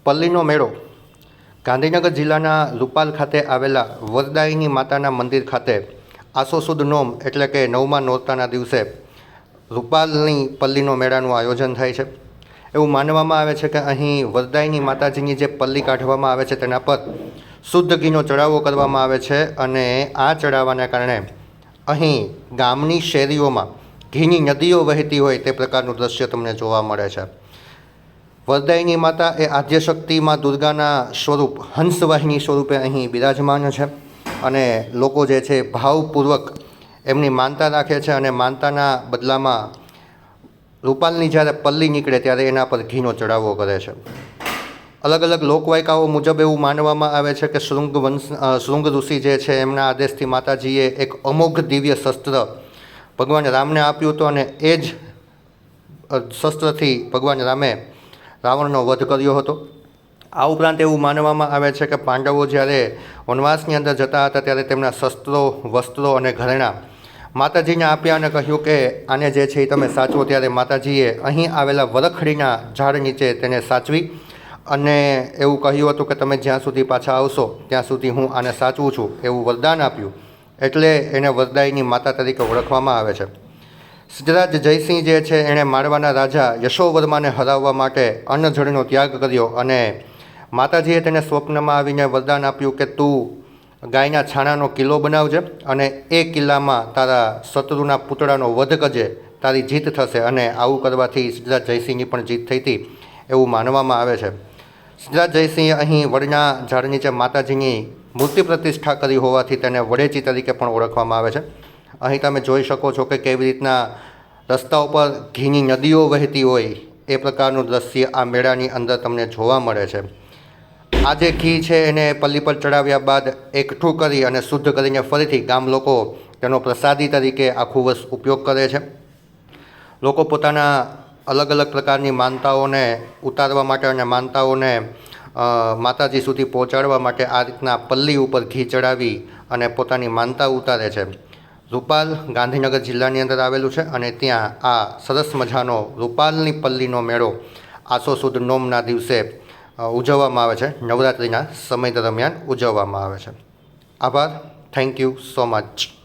પલ્લીનો મેળો ગાંધીનગર જિલ્લાના રૂપાલ ખાતે આવેલા વરદાયિની માતાના મંદિર ખાતે આસો સુદ નોમ એટલે કે 9મા નોરતાના દિવસે રૂપાલની પલ્લીનો મેળાનું આયોજન થાય છે। એવું માનવામાં આવે છે કે અહીં વરદાયિની માતાજીની જે પલ્લી કાઢવામાં આવે છે તેના પર શુદ્ધ ઘીનો ચડાવો કરવામાં આવે છે અને આ ચડાવવાના કારણે અહીં ગામની શેરીઓમાં ઘીની નદીઓ વહેતી હોય તે પ્રકારનું દ્રશ્ય તમને જોવા મળે છે। વરદાયિની માતા એ આદ્યશક્તિ માં દુર્ગાના સ્વરૂપ હંસવાહિની સ્વરૂપે અહીં બિરાજમાન છે અને લોકો જે છે ભાવપૂર્વક એમની માનતા રાખે છે અને માનતાના બદલામાં રૂપાલની જ્યારે પલ્લી નીકળે ત્યારે એના પર ઘીનો ચડાવો કરે છે। અલગ અલગ લોકવાયકાઓ મુજબ એવું માનવામાં આવે છે કે શૃંગ ઋષિ જે છે એમના આદેશથી માતાજીએ એક અમોઘ દિવ્ય શસ્ત્ર ભગવાન રામને આપ્યું હતું અને એ જ શસ્ત્રથી ભગવાન રામે રાવણનો વધ કર્યો હતો। આ ઉપરાંત એવું માનવામાં આવે છે કે પાંડવો જ્યારે વનવાસની અંદર જતા હતા ત્યારે તેમના શસ્ત્રો વસ્ત્રો અને ઘરેણાં માતાજીને આપ્યા અને કહ્યું કે આને જે છે એ તમે સાચવો। ત્યારે માતાજીએ અહીં આવેલા વરખડીના ઝાડ નીચે તેને સાચવી અને એવું કહ્યું હતું કે તમે જ્યાં સુધી પાછા આવશો ત્યાં સુધી હું આને સાચવું છું એવું વરદાન આપ્યું, એટલે એને વરદાયિની માતા તરીકે ઓળખવામાં આવે છે। સિદ્ધરાજ જયસિંહ જે છે એણે માળવાના રાજા યશોવર્માને હરાવવા માટે અન્ન જળનો ત્યાગ કર્યો અને માતાજીએ તેને સ્વપ્નમાં આવીને વરદાન આપ્યું કે તું ગાયના છાણાનો કિલ્લો બનાવજે અને એ કિલ્લામાં તારા શત્રુના પૂતળાનો વધ કરજે, તારી જીત થશે। અને આવું કરવાથી સિદ્ધરાજ જયસિંહની પણ જીત થઈ હતી એવું માનવામાં આવે છે। સિદ્ધરાજ જયસિંહે અહીં વડના ઝાડ નીચે માતાજીની મૂર્તિ પ્રતિષ્ઠા કરી હોવાથી તેને વડેચી તરીકે પણ ઓળખવામાં આવે છે। અહીં તમે જોઈ શકો છો કે કેવી રીતના રસ્તાઓ પર ઘીની નદીઓ વહેતી હોય એ પ્રકારનું દ્રશ્ય આ મેળાની અંદર તમને જોવા મળે છે। આ જે ઘી છે એને પલ્લી પર ચડાવ્યા બાદ એકઠું કરી અને શુદ્ધ કરીને ફરીથી ગામ લોકો તેનો પ્રસાદી તરીકે આખું વર્ષ ઉપયોગ કરે છે। લોકો પોતાના અલગ અલગ પ્રકારની માનતાઓને ઉતારવા માટે અને માનતાઓને માતાજી સુધી પહોંચાડવા માટે આ રીતના પલ્લી ઉપર ઘી ચડાવી અને પોતાની માનતા ઉતારે છે। રૂપાલ ગાંધીનગર જિલ્લાની અંદર આવેલું છે અને ત્યાં આ સરસ મજાનો રૂપાલની પલ્લીનો મેળો આસો સુદ નોમના દિવસે ઉજવવામાં આવે છે। નવરાત્રિના સમય દરમિયાન ઉજવવામાં આવે છે। આભાર, થેન્ક યુ સો મચ।